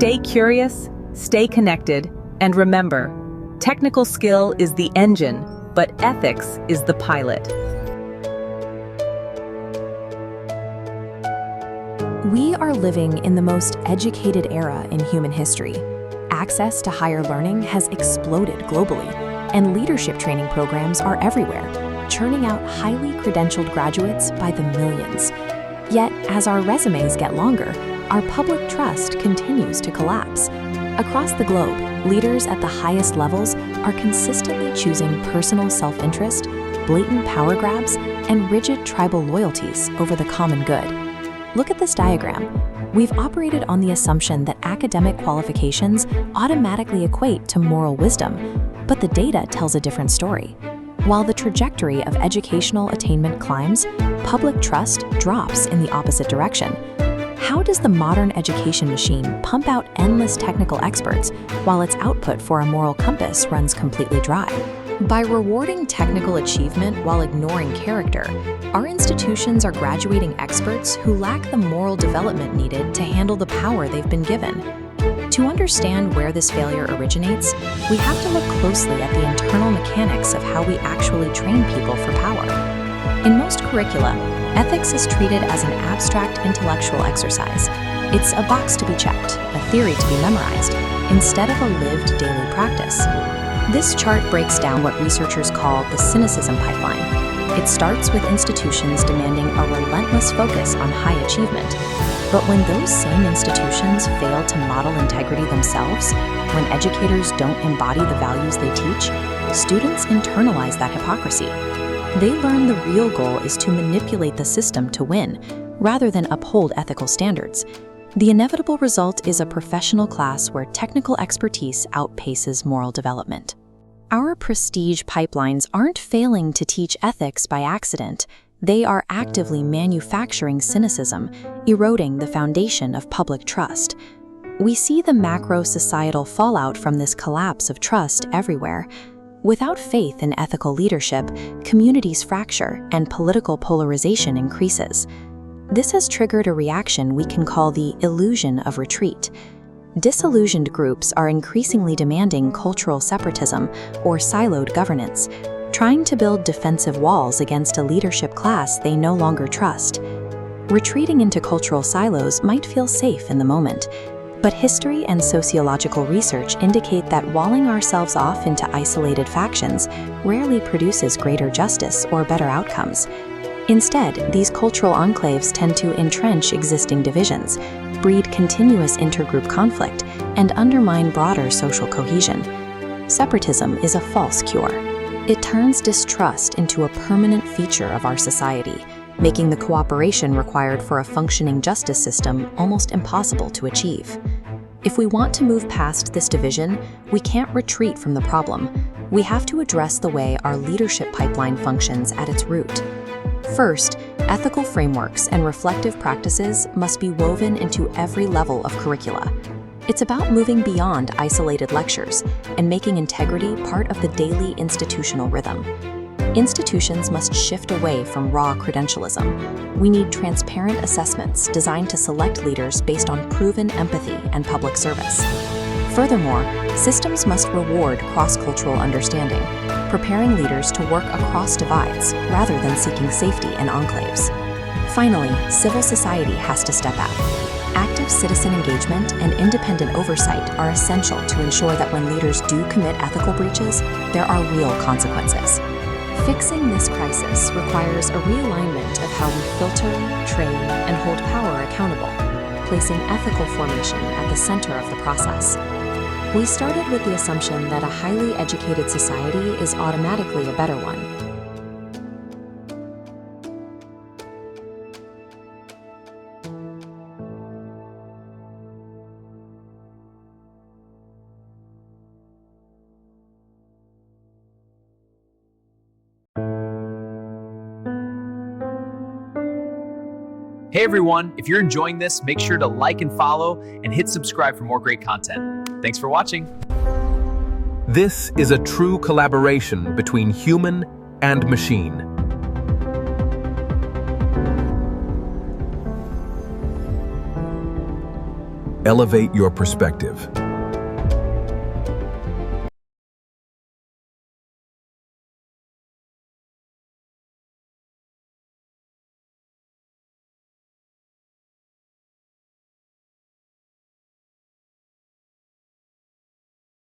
Stay curious, stay connected, and remember, technical skill is the engine, but ethics is the pilot. We are living in the most educated era in human history. Access to higher learning has exploded globally, and leadership training programs are everywhere, churning out highly credentialed graduates by the millions. Yet, as our resumes get longer, our public trust continues to collapse. Across the globe, leaders at the highest levels are consistently choosing personal self-interest, blatant power grabs, and rigid tribal loyalties over the common good. Look at this diagram. We've operated on the assumption that academic qualifications automatically equate to moral wisdom, but the data tells a different story. While the trajectory of educational attainment climbs, public trust drops in the opposite direction. How does the modern education machine pump out endless technical experts while its output for a moral compass runs completely dry? By rewarding technical achievement while ignoring character, our institutions are graduating experts who lack the moral development needed to handle the power they've been given. To understand where this failure originates, we have to look closely at the internal mechanics of how we actually train people for power. In most curricula, ethics is treated as an abstract intellectual exercise. It's a box to be checked, a theory to be memorized, instead of a lived daily practice. This chart breaks down what researchers call the Cynicism Pipeline. It starts with institutions demanding a relentless focus on high achievement. But when those same institutions fail to model integrity themselves, when educators don't embody the values they teach, students internalize that hypocrisy. They learn the real goal is to manipulate the system to win, rather than uphold ethical standards. The inevitable result is a professional class where technical expertise outpaces moral development. Our prestige pipelines aren't failing to teach ethics by accident. They are actively manufacturing cynicism, eroding the foundation of public trust. We see the macro-societal fallout from this collapse of trust everywhere. Without faith in ethical leadership, communities fracture and political polarization increases. This has triggered a reaction we can call the illusion of retreat. Disillusioned groups are increasingly demanding cultural separatism or siloed governance, trying to build defensive walls against a leadership class they no longer trust. Retreating into cultural silos might feel safe in the moment, but history and sociological research indicate that walling ourselves off into isolated factions rarely produces greater justice or better outcomes. Instead, these cultural enclaves tend to entrench existing divisions, breed continuous intergroup conflict, and undermine broader social cohesion. Separatism is a false cure. It turns distrust into a permanent feature of our society, making the cooperation required for a functioning justice system almost impossible to achieve. If we want to move past this division, we can't retreat from the problem. We have to address the way our leadership pipeline functions at its root. First, ethical frameworks and reflective practices must be woven into every level of curricula. It's about moving beyond isolated lectures and making integrity part of the daily institutional rhythm. Institutions must shift away from raw credentialism. We need transparent assessments designed to select leaders based on proven empathy and public service. Furthermore, systems must reward cross-cultural understanding, preparing leaders to work across divides rather than seeking safety in enclaves. Finally, civil society has to step out. Active citizen engagement and independent oversight are essential to ensure that when leaders do commit ethical breaches, there are real consequences. Fixing this crisis requires a realignment of how we filter, train, and hold power accountable, placing ethical formation at the center of the process. We started with the assumption that a highly educated society is automatically a better one. Hey everyone, if you're enjoying this, make sure to like and follow and hit subscribe for more great content. Thanks for watching. This is a true collaboration between human and machine. Elevate your perspective.